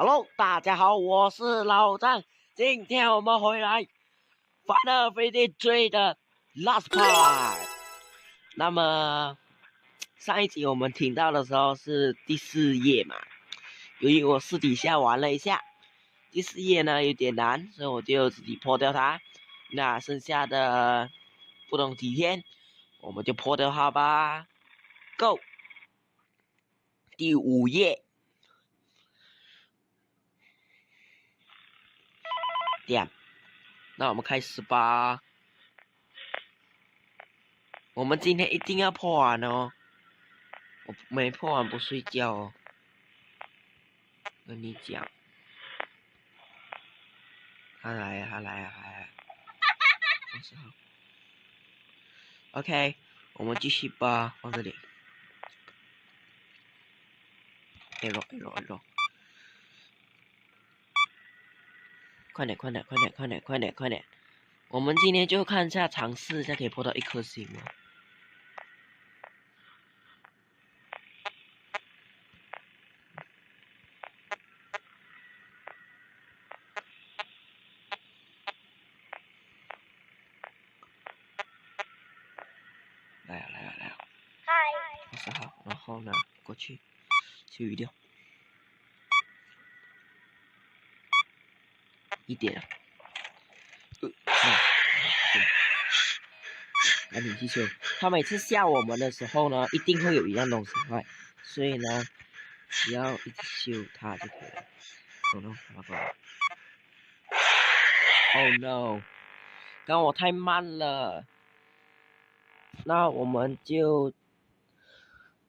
Hello，大家好，我是老张，今天我们回来《Final Fantasy 3》的 Last Part。那么上一集我们听到的时候是第4页嘛，由于我私底下玩了一下，第4页呢有点难，所以我就自己破掉它。那剩下的不懂几天，我们就破掉它吧。Go， 第5页。点，那我们开始吧。我们今天一定要破完哦，我没破完不睡觉哦。跟你讲，他来啊，他来啊，他来啊。OK， 我们继续吧，放这里。Arrow，快点，快点，快点，快点，快点，快点！我们今天就看一下，尝试一下可以破到1颗星吗？来啊，来啊，来啊！嗨。20号，然后呢，过去，去鱼钓。1点。来，你继续。他每次吓我们的时候呢，一定会有一样东西坏，所以呢，只要一直修它就可以了。Oh no， 好吧。Oh no， 刚我太慢了。那我们就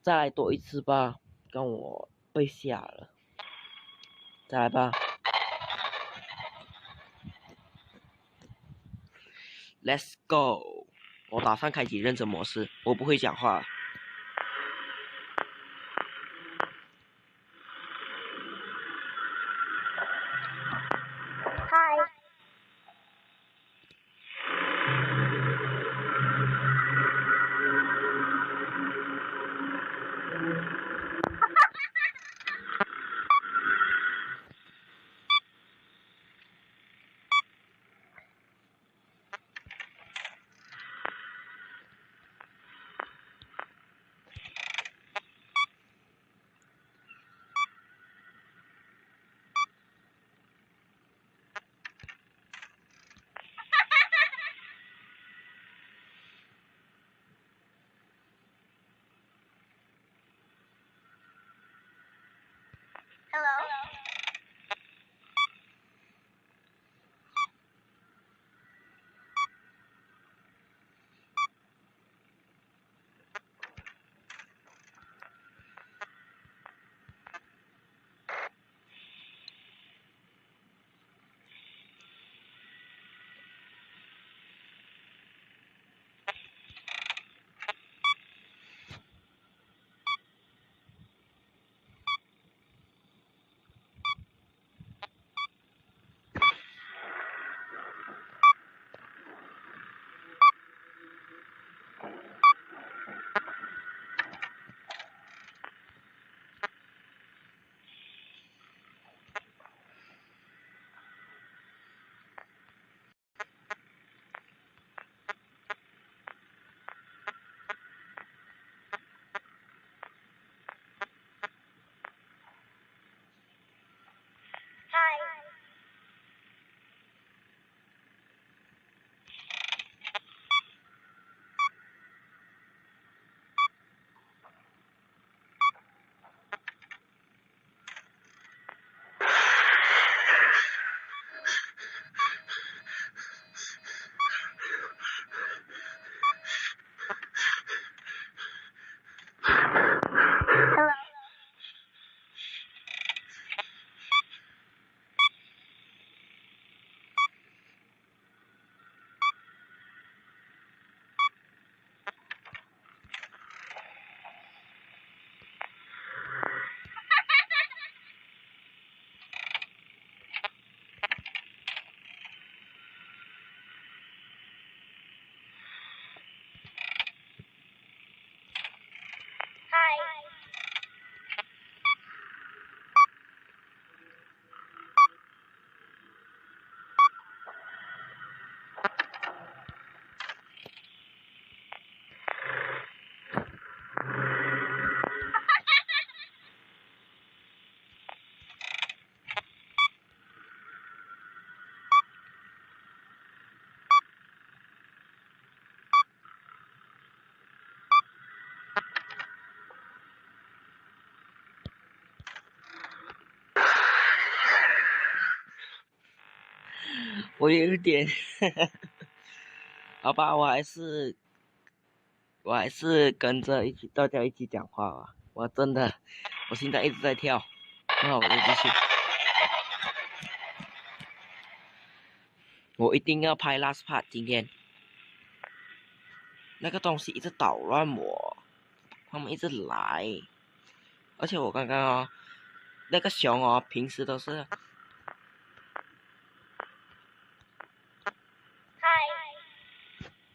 再来躲一次吧。刚我被吓了，再来吧。Let's go！ 我打算开启认真模式，我不会讲话。嗨。我有一点，好吧，我还是跟着大家一起讲话啊！我真的，我现在一直在跳，那我就继续。我一定要拍 last part 今天。那个东西一直捣乱我，他们一直来，而且我刚刚哦，那个熊哦，平时都是。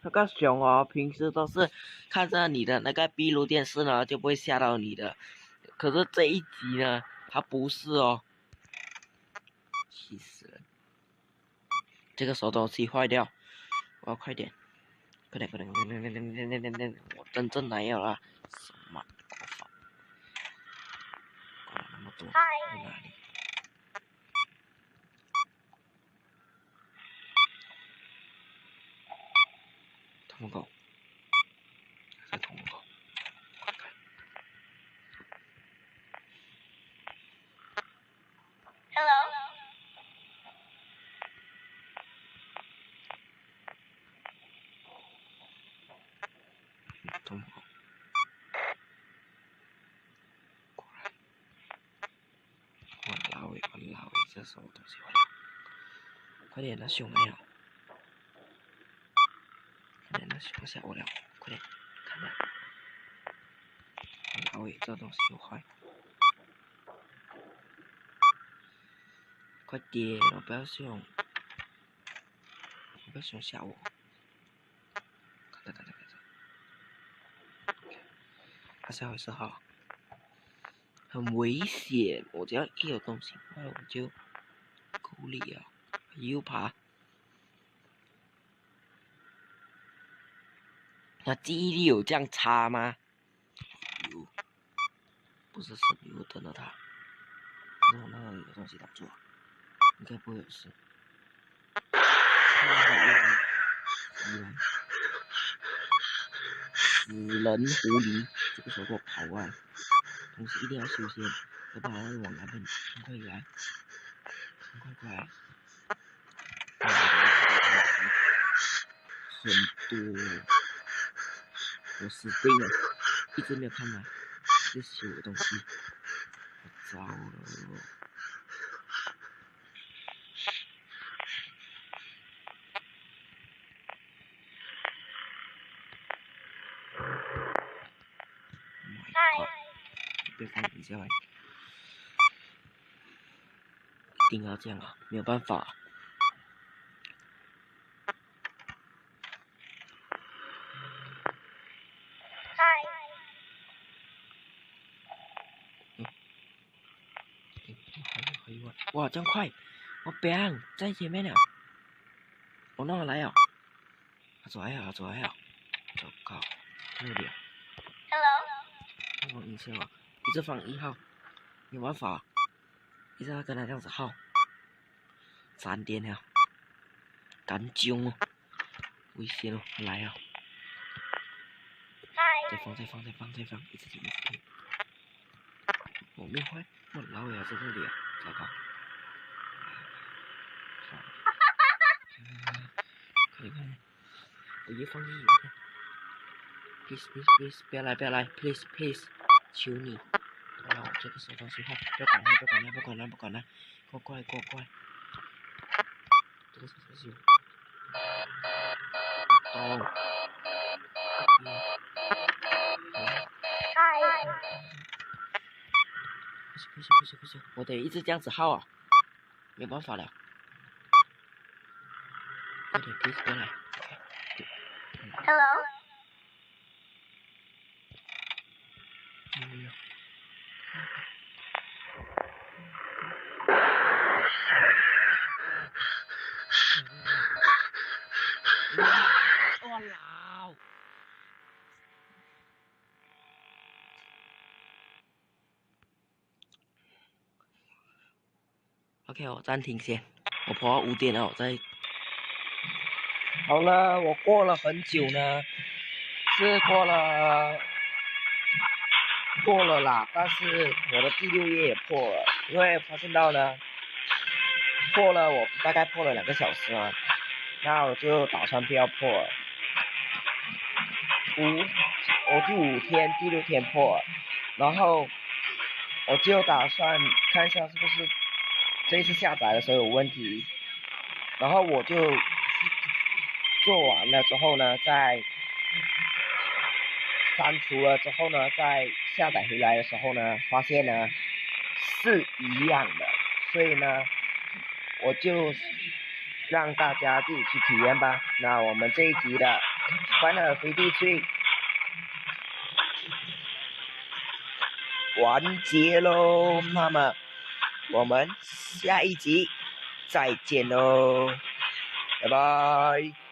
那个熊哦，平时都是看着你的那个闭路电视呢，就不会吓到你的。可是这一集呢，它不是哦，气死人！这个手东西坏掉，我要快点，快点！我真正来要了，什么搞法？搞了那么多，在哪里？同母狗，在同母狗。同母狗。果然，我拉尾，这什么东西？快点，那熊来了！快点，那熊吓我了！快点，看到。拉尾，这东西有坏！快点，不要熊！不要熊吓我！看，他下回是好，很危险。我只要一有东西，我就孤立啊，又爬。那记忆力有这样差吗？不是神秘，我等了他。那有东西挡住，应该不会有事。死人狐狸，这个时候给我跑过来，同时一定要修仙，要不然往那边很快来，很快过来。很多，我死定了，一直没有看到，这修的东西，我糟了。别放底下来，一定要这样啊，没有办法。哇，这样快！我bang在前面了，我弄来了，走还好，走高，那里。Hello。我影响啊，一直放1号，没办法，一直要跟他这样子耗，3点了，赶囧哦，危险哦，来啊！再放，一直停。我没坏，我老也在这里啊，糟糕。可以，我越放越远。Please，不要来 ，Please，求你。然后这个手东西坏，不管了，过来。这个手东西。哦。不行，我得一直这样子耗啊，没办法了。快点 ，please 过来。Hello。我老。OK， 我暂停先，我跑到5点了，我再。好了，我过了很久呢，是过了啦，但是我的第6页也破了，因为发现到呢，我大概破了2个小时嘛，那我就打算不要破了。我第5天、第6天破了，然后我就打算看一下是不是这一次下载的时候有问题，然后我就做完了之后呢，再删除了之后呢，再下载回来的时候呢，发现呢是一样的，所以呢，我就让大家自己去体验吧。那我们这一集的Final Fantasy 3完结喽，那么我们下一集再见喽，拜拜。